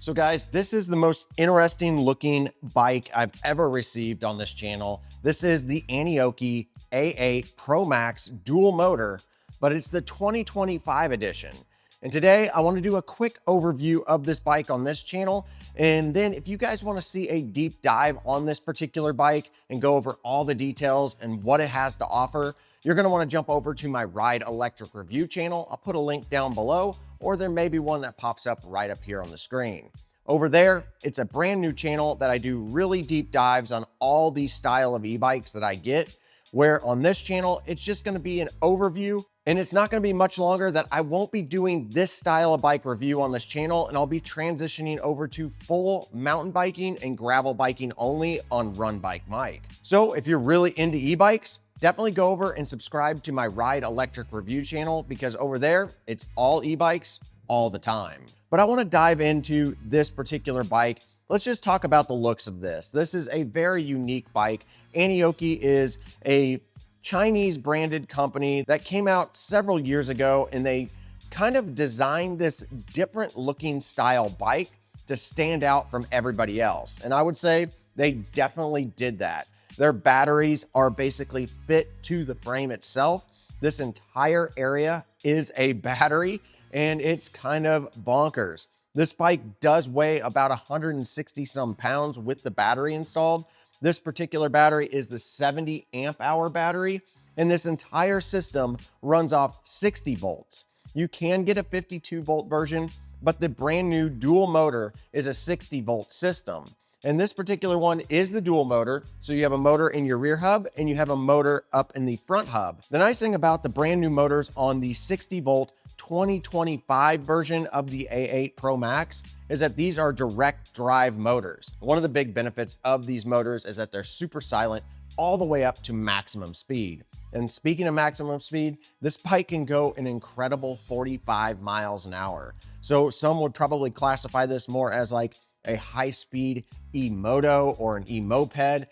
So guys, this is the most interesting looking bike I've ever received on this channel. This is the Aniioki A8 Pro Max dual motor, but it's the 2025 edition. And today I want to do a quick overview of this bike on this channel. And then if you guys want to see a deep dive on this particular bike and go over all the details and what it has to offer, you're going to want to jump over to my Ride Electric review channel. I'll put a link down below, or there may be one that pops up right up here on the screen. Over there, it's a brand new channel that I do really deep dives on all these style of e-bikes that I get, where on this channel, it's just going to be an overview, and it's not going to be much longer that I won't be doing this style of bike review on this channel, and I'll be transitioning over to full mountain biking and gravel biking only on Run Bike Mike. So if you're really into e-bikes, definitely go over and subscribe to my Ride Electric review channel, because over there, it's all e-bikes all the time. But I want to dive into this particular bike. Let's just talk about the looks of this. This is a very unique bike. Aniioki is a Chinese branded company that came out several years ago, and they kind of designed this different looking style bike to stand out from everybody else. And I would say they definitely did that. Their batteries are basically fit to the frame itself. This entire area is a battery, and it's kind of bonkers. This bike does weigh about 160 some pounds with the battery installed. This particular battery is the 70 amp hour battery, and this entire system runs off 60 volts. You can get a 52 volt version, but the brand new dual motor is a 60 volt system. And this particular one is the dual motor. So you have a motor in your rear hub and you have a motor up in the front hub. The nice thing about the brand new motors on the 60 volt 2025 version of the A8 Pro Max is that these are direct drive motors. One of the big benefits of these motors is that they're super silent all the way up to maximum speed. And speaking of maximum speed, this bike can go an incredible 45 miles an hour. So some would probably classify this more as like a high-speed e-moto or an e-moped,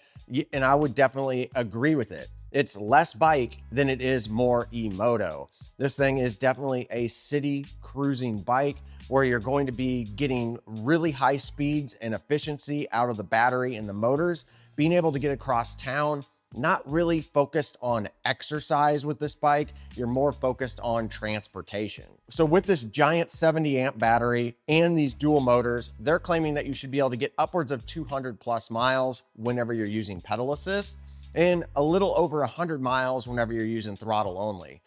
and I would definitely agree with it. It's less bike than it is more e-moto. This thing is definitely a city cruising bike where you're going to be getting really high speeds and efficiency out of the battery and the motors, being able to get across town. Not really focused on exercise with this bike, you're more focused on transportation. So with this giant 70 amp battery and these dual motors, they're claiming that you should be able to get upwards of 200 plus miles whenever you're using pedal assist, and a little over 100 miles whenever you're using throttle only.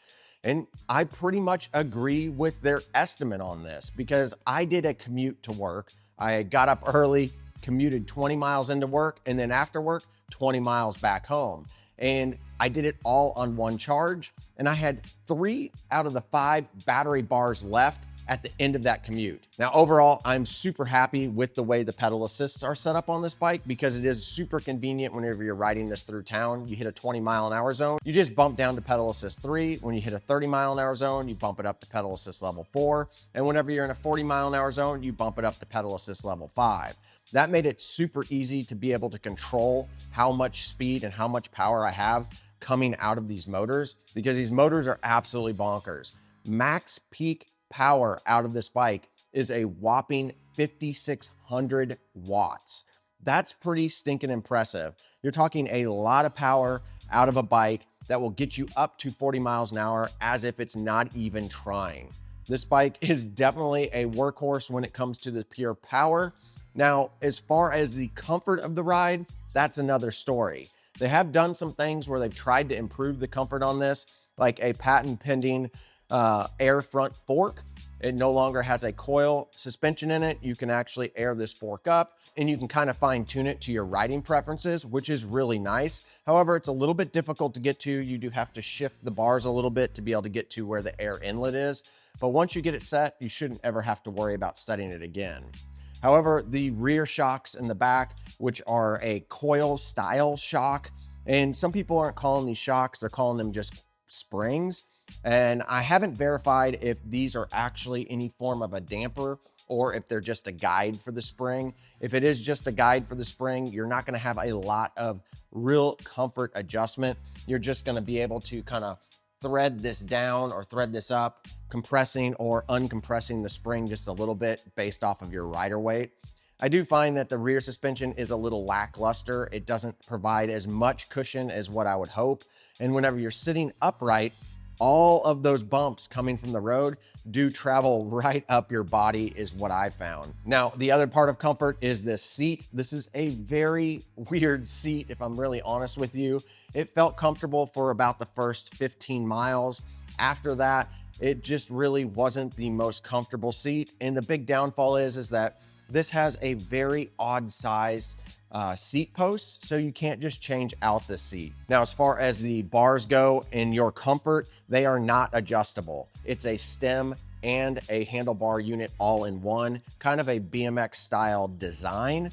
And I pretty much agree with their estimate on this, because I did a commute to work. I got up early, commuted 20 miles into work, and then after work, 20 miles back home. And I did it all on one charge, and I had 3 out of the 5 battery bars left at the end of that commute. Now, overall, I'm super happy with the way the pedal assists are set up on this bike, because it is super convenient whenever you're riding this through town. You hit a 20 mile an hour zone, you just bump down to pedal assist 3. When you hit a 30 mile an hour zone, you bump it up to pedal assist level 4. And whenever you're in a 40 mile an hour zone, you bump it up to pedal assist level 5. That made it super easy to be able to control how much speed and how much power I have coming out of these motors, because these motors are absolutely bonkers. Max peak power out of this bike is a whopping 5,600 watts. That's pretty stinking impressive. You're talking a lot of power out of a bike that will get you up to 40 miles an hour as if it's not even trying. This bike is definitely a workhorse when it comes to the pure power. Now, as far as the comfort of the ride, that's another story. They have done some things where they've tried to improve the comfort on this, like a patent pending air front fork. It no longer has a coil suspension in it. You can actually air this fork up, and you can kind of fine tune it to your riding preferences, which is really nice. However, it's a little bit difficult to get to. You do have to shift the bars a little bit to be able to get to where the air inlet is. But once you get it set, you shouldn't ever have to worry about setting it again. However, the rear shocks in the back, which are a coil style shock, and some people aren't calling these shocks, they're calling them just springs. And I haven't verified if these are actually any form of a damper or if they're just a guide for the spring. If it is just a guide for the spring, you're not gonna have a lot of real comfort adjustment. You're just gonna be able to kind of thread this down or thread this up, compressing or uncompressing the spring just a little bit based off of your rider weight. I do find that the rear suspension is a little lackluster. It doesn't provide as much cushion as what I would hope. And whenever you're sitting upright, all of those bumps coming from the road do travel right up your body is what I found. Now, the other part of comfort is this seat. This is a very weird seat, if I'm really honest with you. It felt comfortable for about the first 15 miles. After that, it just really wasn't the most comfortable seat. And the big downfall is that this has a very odd sized seat post, so you can't just change out the seat. Now, as far as the bars go in your comfort, they are not adjustable. It's a stem and a handlebar unit all in one, kind of a BMX style design,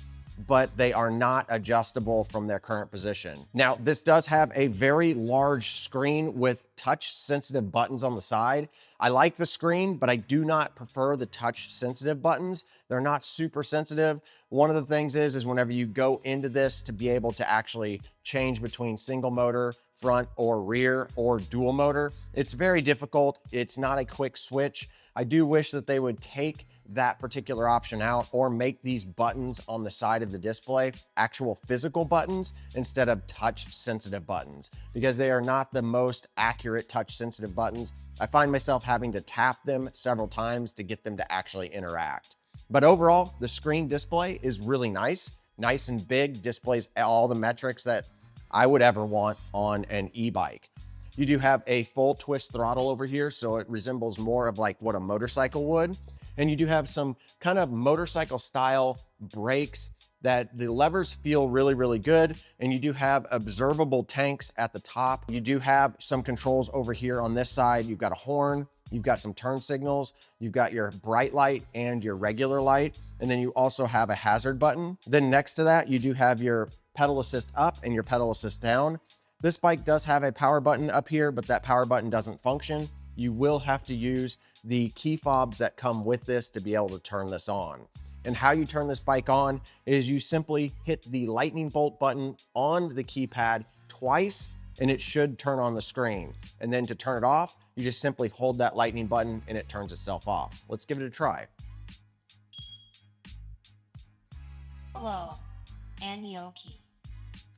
but they are not adjustable from their current position. Now, this does have a very large screen with touch sensitive buttons on the side. I like the screen, but I do not prefer the touch sensitive buttons. They're not super sensitive. One of the things is whenever you go into this to be able to actually change between single motor, front or rear, or dual motor, it's very difficult. It's not a quick switch. I do wish that they would take that particular option out or make these buttons on the side of the display actual physical buttons instead of touch sensitive buttons, because they are not the most accurate touch sensitive buttons. I find myself having to tap them several times to get them to actually interact. But overall, the screen display is really nice and big, displays all the metrics that I would ever want on an e-bike. You do have a full twist throttle over here, so it resembles more of like what a motorcycle would. And you do have some kind of motorcycle style brakes that the levers feel really, really good. And you do have observable tanks at the top. You do have some controls over here on this side. You've got a horn, you've got some turn signals, you've got your bright light and your regular light. And then you also have a hazard button. Then next to that, you do have your pedal assist up and your pedal assist down. This bike does have a power button up here, but that power button doesn't function. You will have to use the key fobs that come with this to be able to turn this on. And how you turn this bike on is you simply hit the lightning bolt button on the keypad twice and it should turn on the screen. And then to turn it off, you just simply hold that lightning button and it turns itself off. Let's give it a try. Hello, Aniioki.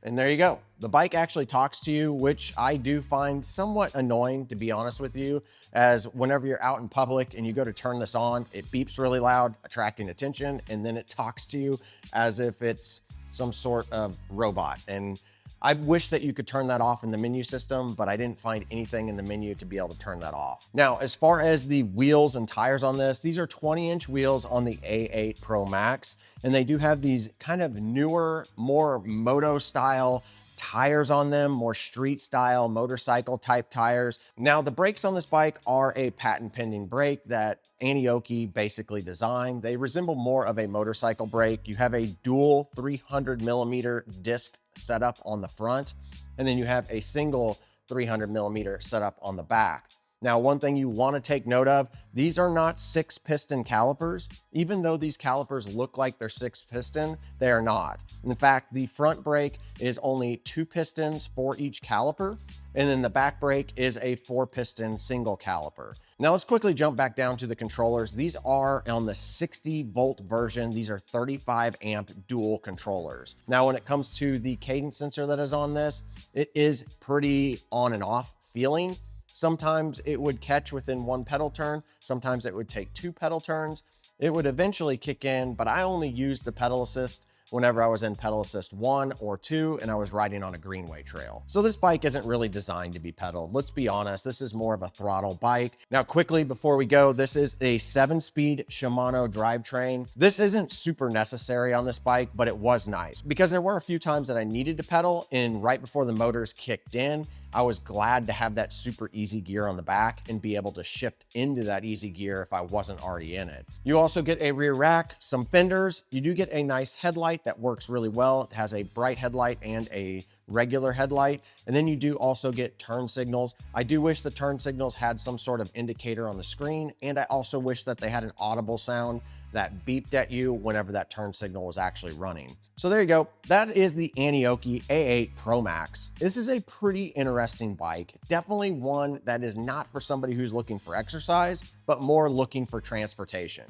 And there you go. The bike actually talks to you, which I do find somewhat annoying, to be honest with you, as whenever you're out in public and you go to turn this on, it beeps really loud, attracting attention, and then it talks to you as if it's some sort of robot. And I wish that you could turn that off in the menu system, but I didn't find anything in the menu to be able to turn that off. Now, as far as the wheels and tires on this, these are 20-inch wheels on the A8 Pro Max, and they do have these kind of newer, more moto style tires on them, more street style motorcycle type tires. Now, the brakes on this bike are a patent pending brake that Aniioki basically designed. They resemble more of a motorcycle brake. You have a dual 300mm disc setup on the front, and then you have a single 300mm setup on the back. Now, one thing you want to take note of, these are not 6-piston calipers. Even though these calipers look like they're 6-piston, they are not. In fact, the front brake is only 2 pistons for each caliper, and then the back brake is a 4-piston single caliper. Now let's quickly jump back down to the controllers. These are on the 60-volt version. These are 35-amp dual controllers. Now, when it comes to the cadence sensor that is on this, it is pretty on and off feeling. Sometimes it would catch within 1 pedal turn. Sometimes it would take 2 pedal turns. It would eventually kick in, but I only used the pedal assist whenever I was in pedal assist 1 or 2 and I was riding on a greenway trail. So this bike isn't really designed to be pedaled. Let's be honest, this is more of a throttle bike. Now quickly before we go, this is a 7-speed Shimano drivetrain. This isn't super necessary on this bike, but it was nice because there were a few times that I needed to pedal, and right before the motors kicked in, I was glad to have that super easy gear on the back and be able to shift into that easy gear if I wasn't already in it. You also get a rear rack, some fenders. You do get a nice headlight that works really well. It has a bright headlight and a regular headlight. And then you do also get turn signals. I do wish the turn signals had some sort of indicator on the screen. And I also wish that they had an audible sound that beeped at you whenever that turn signal was actually running. So there you go. That is the Aniioki A8 Pro Max. This is a pretty interesting bike. Definitely one that is not for somebody who's looking for exercise, but more looking for transportation.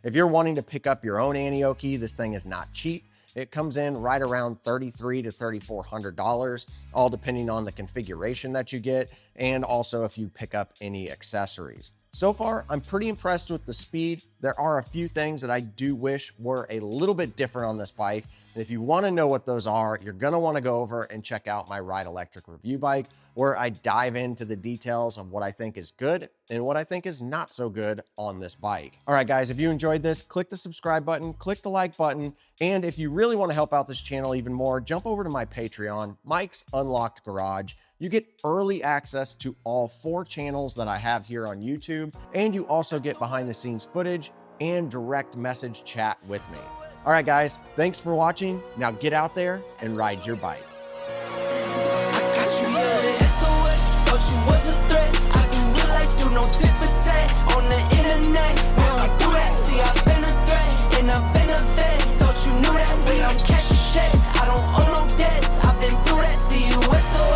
If you're wanting to pick up your own Aniioki, this thing is not cheap. It comes in right around $3,300 to $3,400, all depending on the configuration that you get, and also if you pick up any accessories. So far, I'm pretty impressed with the speed. There are a few things that I do wish were a little bit different on this bike. And if you want to know what those are, you're going to want to go over and check out my Ride Electric review bike, where I dive into the details of what I think is good and what I think is not so good on this bike. All right, guys, if you enjoyed this, click the subscribe button, click the like button. And if you really want to help out this channel even more, jump over to my Patreon, Mike's Unlocked Garage. You get early access to all 4 channels that I have here on YouTube, and you also get behind the scenes footage and direct message chat with me. All right, guys, thanks for watching. Now get out there and ride your bike. I got you, you're the SOS. Thought you was a threat. I do real life, do no tip for tat on the internet. We don't do that. See, I've been a threat and I've been a vet. Thought you knew that when I'm cashing checks. I don't owe no debts. I've been through that. See you SOS.